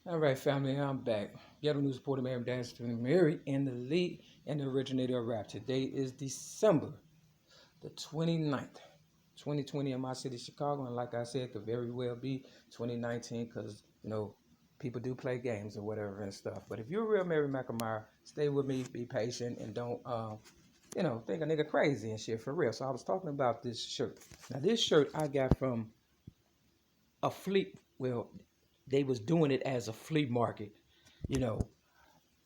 All right, family, I'm back. Ghetto News Reporter Mary Dash Mary and the lead and the originator of rap. Today is December the 29th, 2020 in my city, Chicago. And like I said, it could very well be 2019 because, people do play games or whatever and stuff. But if you're a real Mary McAmire, stay with me, be patient, and don't, think a nigga crazy and shit for real. So I was talking about this shirt. Now, this shirt I got from a flea, well, they was doing it as a flea market, you know,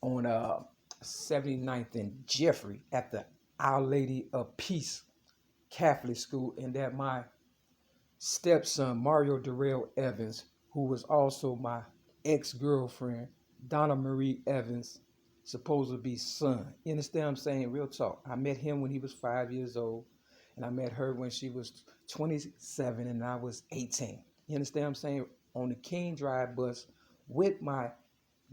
on 79th and Jeffrey at the Our Lady of Peace Catholic School, and that my stepson Mario Darrell Evans, who was also my ex-girlfriend Donna Marie Evans, supposed to be son. You understand what I'm saying? Real talk. I met him when he was 5 years old, and I met her when she was 27 and I was 18. You understand what I'm saying? On the King Drive bus with my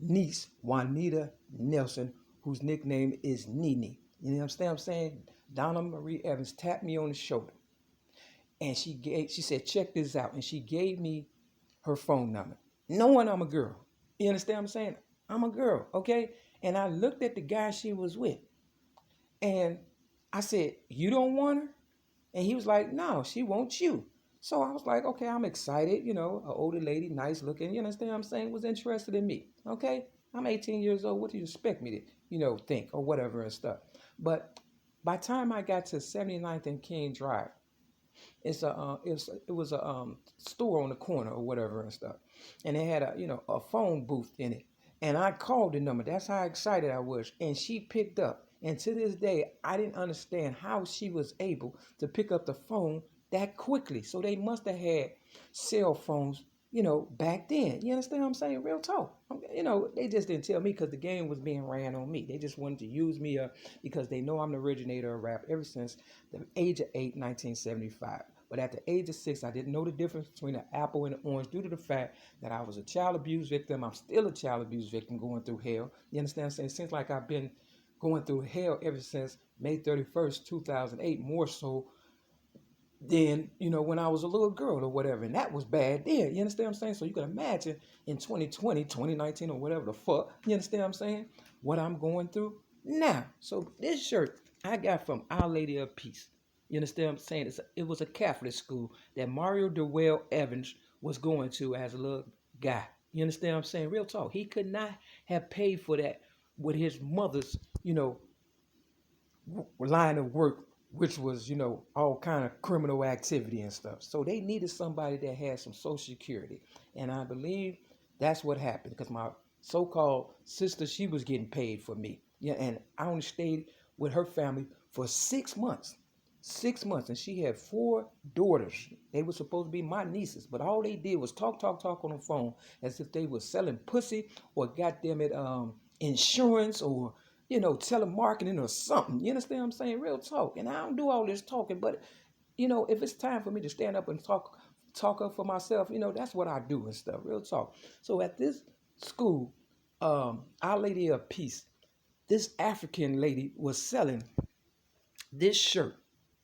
niece, Juanita Nelson, whose nickname is Nene. You understand what I'm saying? Donna Marie Evans tapped me on the shoulder and she said, check this out. And she gave me her phone number, knowing I'm a girl. You understand what I'm saying? I'm a girl, okay? And I looked at the guy she was with and I said, you don't want her? And he was like, no, she wants you. So I was like, okay, I'm excited, an older lady, nice looking, you understand what I'm saying, was interested in me, okay? I'm 18 years old. What do you expect me to, think or whatever and stuff? But by the time I got to 79th and King Drive, it was a store on the corner or whatever and stuff, and they had a phone booth in it, and I called the number. That's how excited I was, and she picked up. And to this day, I didn't understand how she was able to pick up the phone that quickly. So they must have had cell phones, back then. You understand what I'm saying? Real talk. They just didn't tell me because the game was being ran on me. They just wanted to use me up because they know I'm the originator of rap ever since the age of 8, 1975. But at the age of 6, I didn't know the difference between an apple and an orange due to the fact that I was a child abuse victim. I'm still a child abuse victim going through hell. You understand what I'm saying? Seems like I've been going through hell ever since May 31st, 2008, more so than, when I was a little girl or whatever. And that was bad then. You understand what I'm saying? So you can imagine in 2020, 2019 or whatever the fuck, you understand what I'm saying? What I'm going through now. So this shirt I got from Our Lady of Peace. You understand what I'm saying? It was a Catholic school that Mario Darrell Evans was going to as a little guy. You understand what I'm saying? Real talk. He could not have paid for that with his mother's, line of work, which was, all kind of criminal activity and stuff. So they needed somebody that had some social security. And I believe that's what happened because my so-called sister, she was getting paid for me. Yeah, and I only stayed with her family for 6 months. 6 months, and she had 4 daughters. They were supposed to be my nieces, but all they did was talk on the phone as if they were selling pussy or goddamn it, insurance or telemarketing or something. You understand what I'm saying? Real talk. And I don't do all this talking, but if it's time for me to stand up and talk up for myself, that's what I do and stuff. Real talk. So at this school, Our Lady of Peace, this African lady was selling this shirt.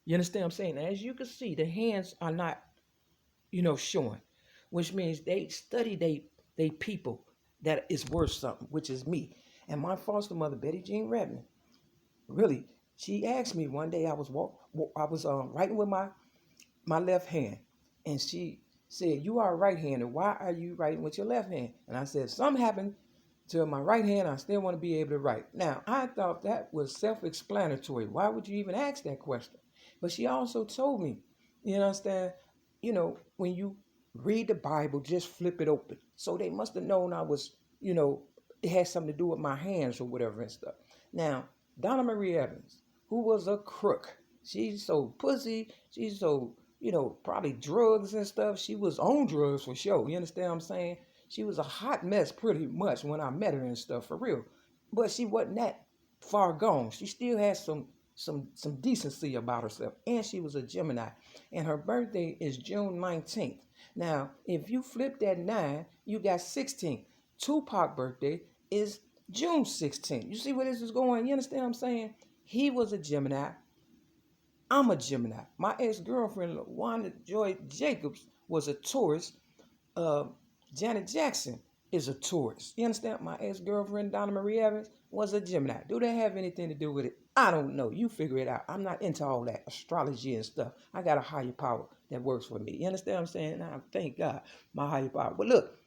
You understand what I'm saying? As you can see, the hands are not, showing, which means they study they people that is worth something, which is me. And my foster mother, Betty Jean Redmond, really, she asked me one day. I was writing with my left hand, and she said, "You are right-handed. Why are you writing with your left hand?" And I said, "Something happened to my right hand. I still want to be able to write." Now, I thought that was self-explanatory. Why would you even ask that question? But she also told me, you understand, when you read the Bible, just flip it open. So they must have known I was, it had something to do with my hands or whatever and stuff. Now, Donna Marie Evans, who was a crook, she sold pussy, she sold, probably drugs and stuff. She was on drugs for sure. You understand what I'm saying? She was a hot mess pretty much when I met her and stuff, for real. But she wasn't that far gone. She still had some decency about herself. And she was a Gemini. And her birthday is June 19th. Now, if you flip that 9, you got 16. Tupac's birthday is June 16th. You see where this is going? You understand what I'm saying? He was a Gemini. I'm a Gemini. My ex-girlfriend, Wanda Joy Jacobs, was a Taurus. Janet Jackson is a Taurus. You understand? My ex-girlfriend, Donna Marie Evans, was a Gemini. Do that have anything to do with it? I don't know. You figure it out. I'm not into all that astrology and stuff. I got a higher power that works for me. You understand what I'm saying? Now, thank God, my higher power. But look,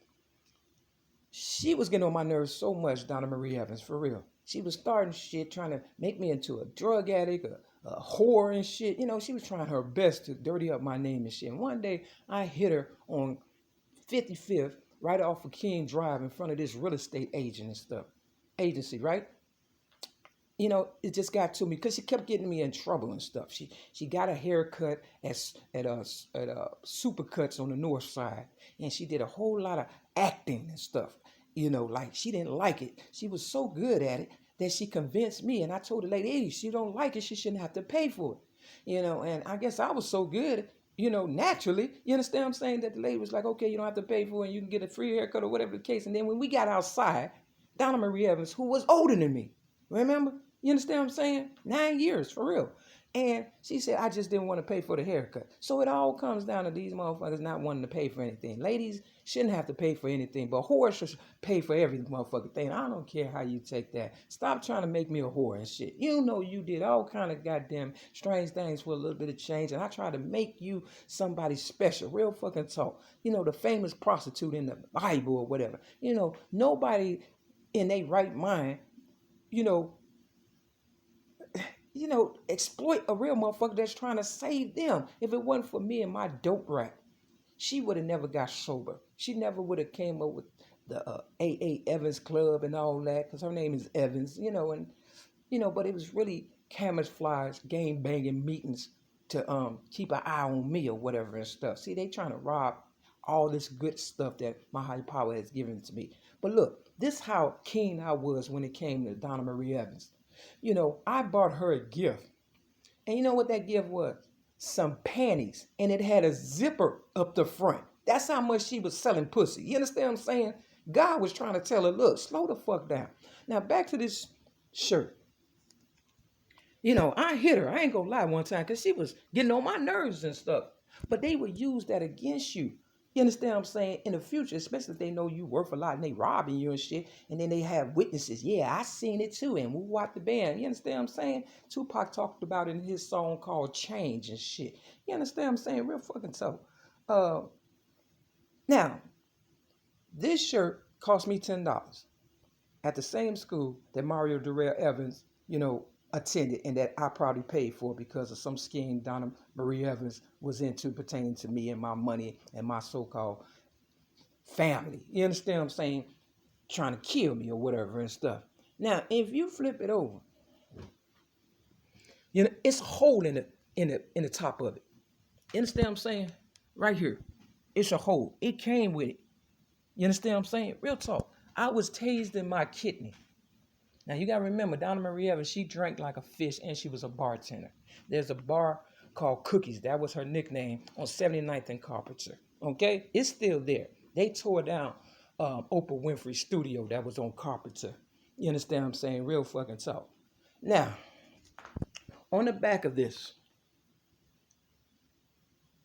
she was getting on my nerves so much, Donna Marie Evans, for real. She was starting shit, trying to make me into a drug addict, a whore and shit. You know, she was trying her best to dirty up my name and shit. And one day, I hit her on 55th, right off of King Drive in front of this real estate agent and stuff. Agency, right? You know, it just got to me because she kept getting me in trouble and stuff. She got a haircut at Supercuts on the north side, and she did a whole lot of acting and stuff. You know, like she didn't like it. She was so good at it that she convinced me, and I told the lady, hey, she don't like it, she shouldn't have to pay for it. You know, and I guess I was so good, you know, naturally, you understand what I'm saying, that the lady was like, okay, you don't have to pay for it, and you can get a free haircut or whatever the case. And then when we got outside, Donna Marie Evans, who was older than me, remember? You understand what I'm saying? 9 years, for real. And she said, I just didn't want to pay for the haircut. So it all comes down to these motherfuckers not wanting to pay for anything. Ladies shouldn't have to pay for anything, but whores should pay for every motherfucking thing. I don't care how you take that. Stop trying to make me a whore and shit. You know you did all kind of goddamn strange things for a little bit of change, and I tried to make you somebody special. Real fucking talk. You know, the famous prostitute in the Bible or whatever. You know, nobody in their right mind, you know, exploit a real motherfucker that's trying to save them. If it wasn't for me and my dope rap, she would have never got sober. She never would have came up with the AA Evans Club and all that, because her name is Evans, but it was really camouflage, game banging meetings to keep an eye on me or whatever and stuff. See, they trying to rob all this good stuff that my higher power has given to me. But look, this is how keen I was when it came to Donna Marie Evans. You know, I bought her a gift. And you know what that gift was? Some panties. And it had a zipper up the front. That's how much she was selling pussy. You understand what I'm saying? God was trying to tell her, look, slow the fuck down. Now, back to this shirt. You know, I hit her. I ain't gonna lie one time because she was getting on my nerves and stuff. But they would use that against you. You understand what I'm saying? In the future, especially if they know you worth a lot and they robbing you and shit, and then they have witnesses. Yeah, I seen it too, and we watched the band. You understand what I'm saying? Tupac talked about it in his song called Change and shit. You understand what I'm saying? Real fucking tough. Now, this shirt cost me $10 at the same school that Mario Durrell Evans, attended, and that I probably paid for because of some scheme Donna Marie Evans was into pertaining to me and my money and my so-called family. You understand what I'm saying? Trying to kill me or whatever and stuff. Now, if you flip it over, it's a hole in the top of it. You understand what I'm saying? Right here. It's a hole. It came with it. You understand what I'm saying? Real talk. I was tased in my kidney. Now, you got to remember, Donna Marie Evans, she drank like a fish, and she was a bartender. There's a bar called Cookies. That was her nickname on 79th and Carpenter. Okay? It's still there. They tore down Oprah Winfrey studio that was on Carpenter. You understand what I'm saying? Real fucking talk. Now, on the back of this,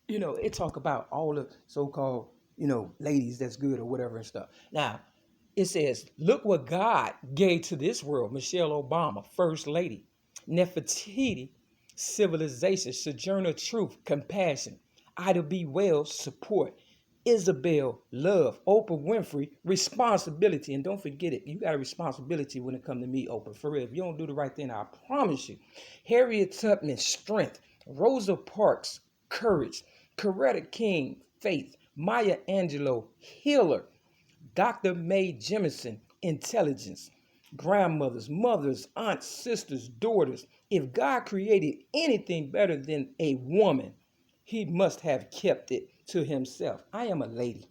it talk about all the so-called, ladies that's good or whatever and stuff. Now, it says, look what God gave to this world. Michelle Obama, First Lady. Nefertiti, civilization. Sojourner Truth, compassion. Ida B. Wells, support. Isabel, love. Oprah Winfrey, responsibility. And don't forget it, you got a responsibility when it comes to me, Oprah. For real, if you don't do the right thing, I promise you. Harriet Tubman, strength. Rosa Parks, courage. Coretta King, faith. Maya Angelou, healer. Dr. Mae Jemison, intelligence. Grandmothers, mothers, aunts, sisters, daughters. If God created anything better than a woman, he must have kept it to himself. I am a lady.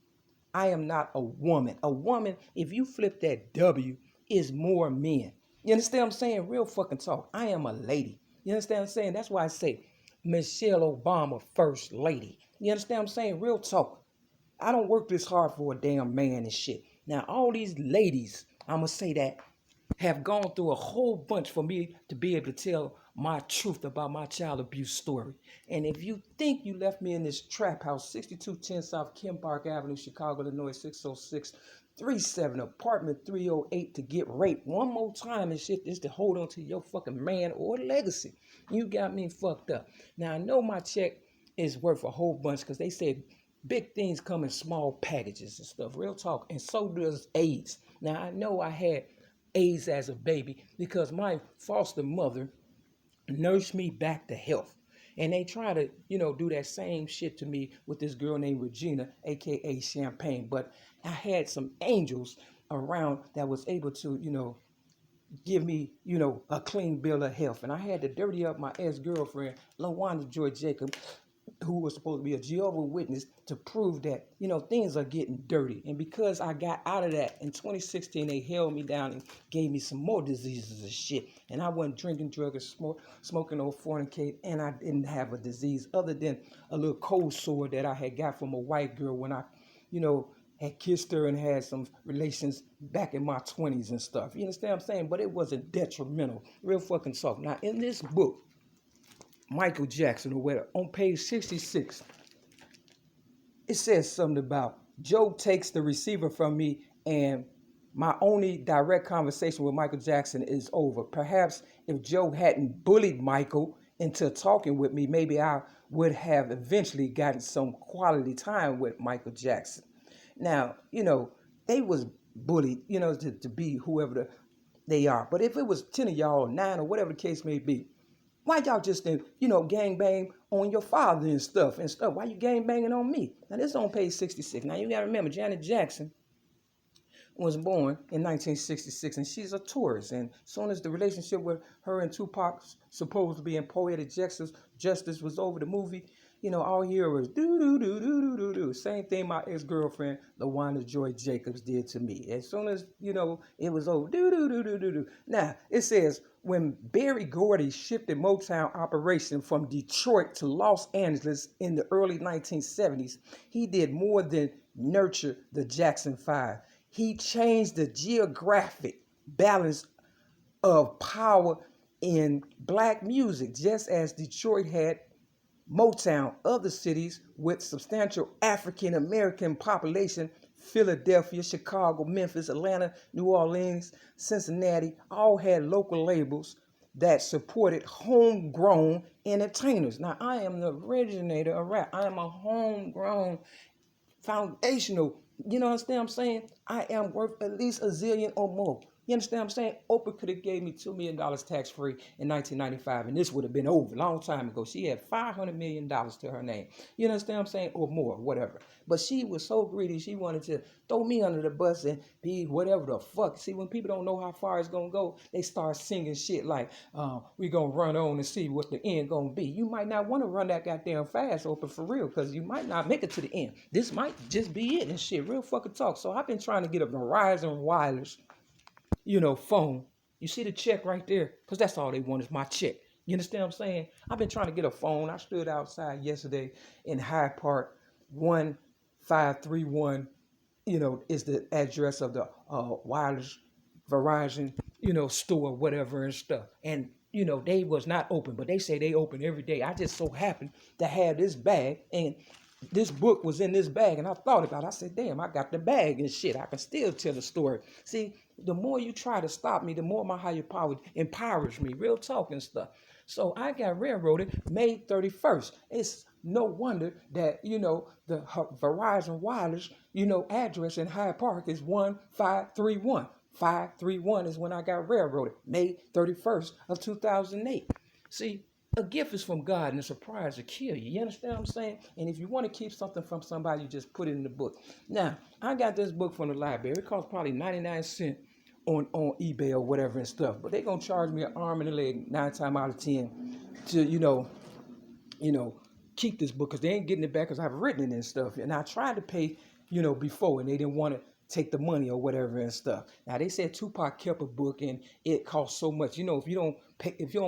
I am not a woman. A woman, if you flip that W, is more men. You understand what I'm saying? Real fucking talk. I am a lady. You understand what I'm saying? That's why I say Michelle Obama, First Lady. You understand what I'm saying? Real talk. I don't work this hard for a damn man and shit. Now, all these ladies, I'm going to say that, have gone through a whole bunch for me to be able to tell my truth about my child abuse story. And if you think you left me in this trap house, 6210 South Kim Park Avenue, Chicago, Illinois, 606 37 apartment 308 to get raped one more time and shit just to hold on to your fucking man or legacy. You got me fucked up. Now I know my check is worth a whole bunch because they said big things come in small packages and stuff. Real talk. And so does AIDS. Now I know I had AIDS as a baby because my foster mother nursed me back to health. And they try to, do that same shit to me with this girl named Regina, aka Champagne. But I had some angels around that was able to, give me, a clean bill of health. And I had to dirty up my ex-girlfriend, LaWanda Joy Jacob, who was supposed to be a Jehovah's Witness, to prove that, things are getting dirty. And because I got out of that in 2016, they held me down and gave me some more diseases and shit. And I wasn't drinking, drugs, smoking or fornicating, and I didn't have a disease other than a little cold sore that I had got from a white girl when I, had kissed her and had some relations back in my 20s and stuff. You understand what I'm saying? But it wasn't detrimental. Real fucking soft. Now, in this book, Michael Jackson, or whatever, on page 66, it says something about Joe takes the receiver from me and my only direct conversation with Michael Jackson is over. Perhaps if Joe hadn't bullied Michael into talking with me, maybe I would have eventually gotten some quality time with Michael Jackson. Now, they was bullied, to be whoever they are. But if it was 10 of y'all or 9 or whatever the case may be, why y'all just, gang bang on your father and stuff? Why you gang banging on me? Now, this is on page 66. Now, you got to remember, Janet Jackson was born in 1966, and she's a tourist. And as soon as the relationship with her and Tupac, supposed to be in poetic justice was over, the movie, all you hear was do. Same thing my ex-girlfriend, LaWanda Joy Jacobs, did to me. As soon as, it was over, do. Now, it says, when Berry Gordy shifted Motown operation from Detroit to Los Angeles in the early 1970s, he did more than nurture the Jackson 5. He changed the geographic balance of power in black music, just as Detroit had Motown. Other cities with substantial African-American population, Philadelphia, Chicago, Memphis, Atlanta, New Orleans, Cincinnati, all had local labels that supported homegrown entertainers. Now, I am the originator of rap. I am a homegrown, foundational, you understand what I'm saying? I am worth at least a zillion or more. You understand what I'm saying? Oprah could have gave me $2 million tax-free in 1995, and this would have been over a long time ago. She had $500 million to her name. You understand what I'm saying? Or more, whatever. But she was so greedy, she wanted to throw me under the bus and be whatever the fuck. See, when people don't know how far it's going to go, they start singing shit like, we going to run on and see what the end going to be. You might not want to run that goddamn fast, Oprah, for real, because you might not make it to the end. This might just be it and shit. Real fucking talk. So I've been trying to get a Verizon wireless phone. You see the check right there? Because that's all they want is my check. You understand what I'm saying? I've been trying to get a phone. I stood outside yesterday in Hyde Park, 1531, is the address of the wireless Verizon, store, whatever and stuff. And, they was not open, but they say they open every day. I just so happened to have this bag, and this book was in this bag, and I thought about it. I said, damn, I got the bag and shit. I can still tell the story. See, the more you try to stop me, the more my higher power empowers me. Real talk and stuff. So I got railroaded May 31st. It's no wonder that, the Verizon Wireless, address in Hyde Park is 1531. 531 is when I got railroaded, May 31st of 2008. See, a gift is from God, and a surprise will kill you. You understand what I'm saying? And if you want to keep something from somebody, you just put it in the book. Now, I got this book from the library. It costs probably 99 cents on eBay or whatever and stuff. But they're going to charge me an arm and a leg 9 times out of 10 to, keep this book, because they ain't getting it back because I've written it and stuff. And I tried to pay, before, and they didn't want to take the money or whatever and stuff. Now, they said Tupac kept a book and it cost so much. If you don't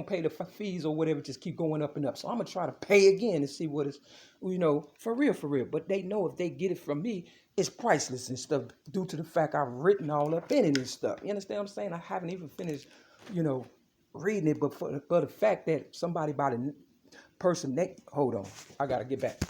pay the fees or whatever, just keep going up and up. So I'm going to try to pay again and see what it's, for real. But they know if they get it from me, it's priceless and stuff due to the fact I've written all up in it and stuff. You understand what I'm saying? I haven't even finished, reading it, but for the fact that somebody by the person, hold on, I got to get back.